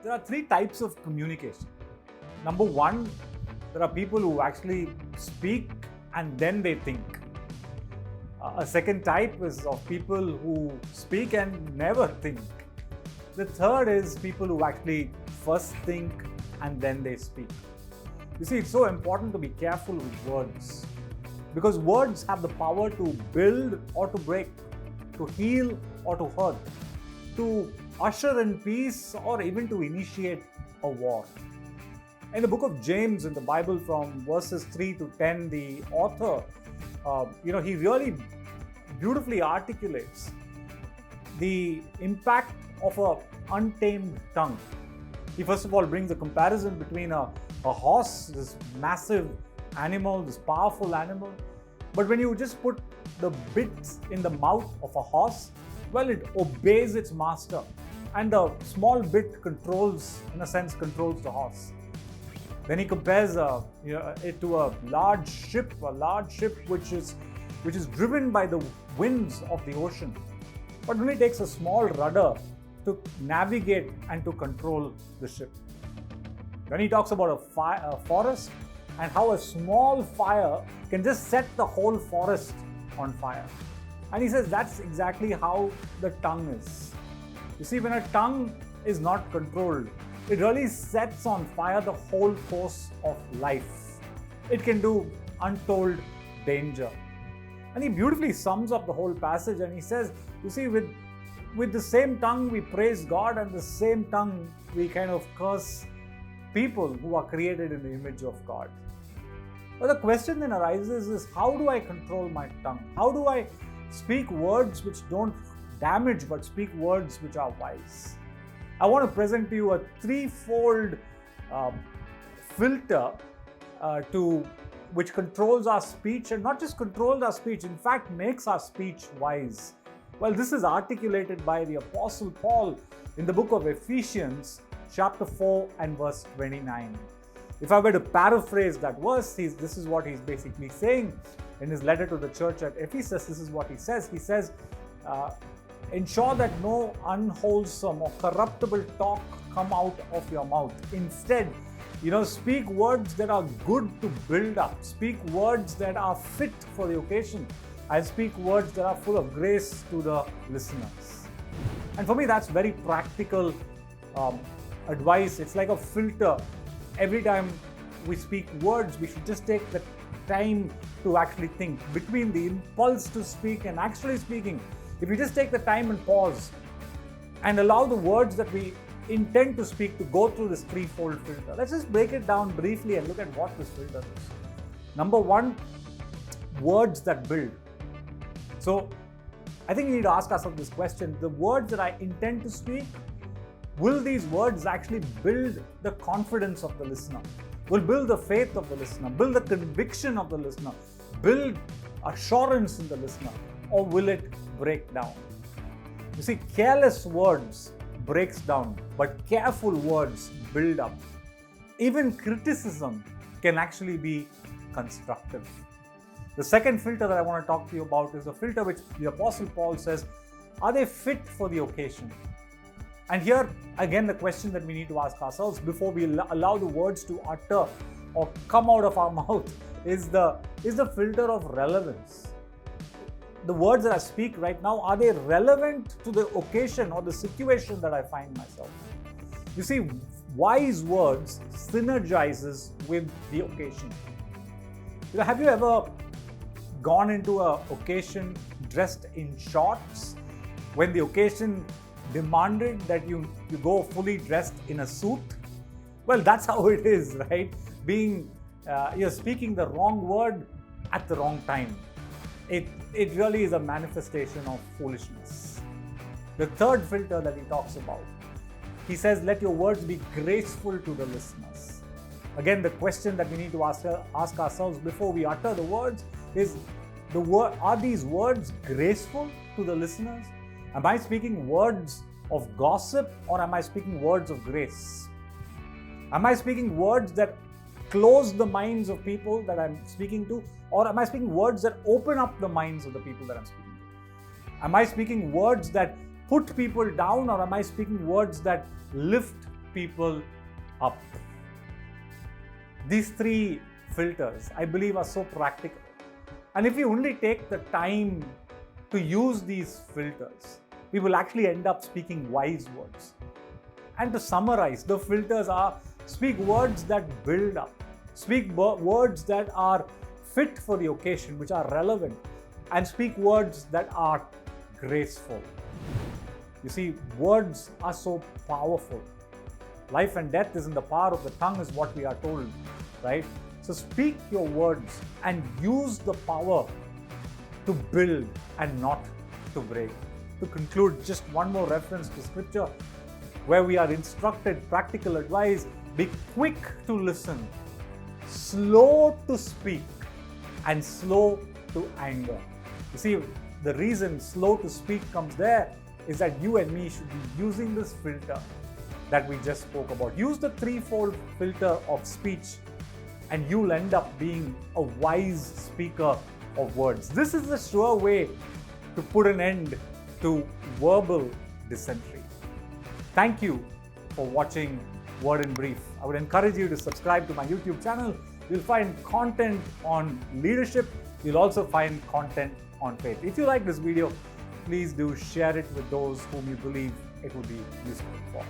there are three types of communication. Number one, there are people who actually speak and then they think. A second type is of people who speak and never think. The third is people who actually first think and then they speak. You see, it's so important to be careful with words because words have the power to build or to break, to heal or to hurt, to usher in peace or even to initiate a war. In the book of James in the Bible, from verses 3 to 10, the author, he really beautifully articulates the impact of an untamed tongue. He first of all brings a comparison between a horse, this massive animal, this powerful animal. But when you just put the bits in the mouth of a horse, well, it obeys its master. And the small bit controls the horse. Then he compares it to a large ship which is driven by the winds of the ocean. But only takes a small rudder to navigate and to control the ship. Then he talks about a forest and how a small fire can just set the whole forest on fire. And he says that's exactly how the tongue is. You see, when a tongue is not controlled, it really sets on fire the whole course of life. It can do untold danger. And he beautifully sums up the whole passage and he says, you see, with the same tongue we praise God and the same tongue we kind of curse people who are created in the image of God. But the question then arises is, how do I control my tongue? How do I speak words which don't damage but speak words which are wise? I want to present to you a threefold filter which controls our speech, and not just controls our speech, in fact makes our speech wise. Well, this is articulated by the Apostle Paul in the book of Ephesians, chapter 4 and verse 29. If I were to paraphrase that verse, this is what he's basically saying in his letter to the church at Ephesus. This is what he says. He says, ensure that no unwholesome or corruptible talk come out of your mouth. Instead, speak words that are good to build up. Speak words that are fit for the occasion. And speak words that are full of grace to the listeners. And for me, that's very practical advice. It's like a filter. Every time we speak words, we should just take the time to actually think. Between the impulse to speak and actually speaking, if you just take the time and pause and allow the words that we intend to speak to go through this threefold filter. Let's just break it down briefly and look at what this filter is. Number one, words that build. So I think we need to ask ourselves this question: the words that I intend to speak, will these words actually build the confidence of the listener? Will build the faith of the listener, build the conviction of the listener, build assurance in the listener, or will it break down? You see, careless words breaks down, but careful words build up. Even criticism can actually be constructive. The second filter that I want to talk to you about is a filter which the Apostle Paul says, are they fit for the occasion? And here, again, the question that we need to ask ourselves before we allow the words to utter or come out of our mouth is the filter of relevance. The words that I speak right now, are they relevant to the occasion or the situation that I find myself? You see, wise words synergizes with the occasion. Have you ever gone into an occasion dressed in shorts when the occasion demanded that you go fully dressed in a suit? Well, that's how it is, right? You're speaking the wrong word at the wrong time. It really is a manifestation of foolishness. The third filter that he talks about, he says, let your words be graceful to the listeners. Again, the question that we need to ask ourselves before we utter the words is, are these words graceful to the listeners? Am I speaking words of gossip or am I speaking words of grace? Am I speaking words that close the minds of people that I'm speaking to, or am I speaking words that open up the minds of the people that I'm speaking to? Am I speaking words that put people down, or am I speaking words that lift people up. These three filters, I believe, are so practical. And if we only take the time to use these filters, we will actually end up speaking wise words. And to summarize, the filters are: speak words that build up, speak words that are fit for the occasion, which are relevant, and speak words that are graceful. You see, words are so powerful. Life and death is in the power of the tongue, is what we are told, right? So speak your words and use the power to build and not to break. To conclude, just one more reference to scripture where we are instructed practical advice: be quick to listen, slow to speak, and slow to anger. You see, the reason slow to speak comes there is that you and me should be using this filter that we just spoke about. Use the threefold filter of speech, and you'll end up being a wise speaker of words. This is the sure way to put an end to verbal dysentery. Thank you for watching Word in Brief. I would encourage you to subscribe to my YouTube channel. You'll find content on leadership. You'll also find content on faith. If you like this video, please do share it with those whom you believe it will be useful for.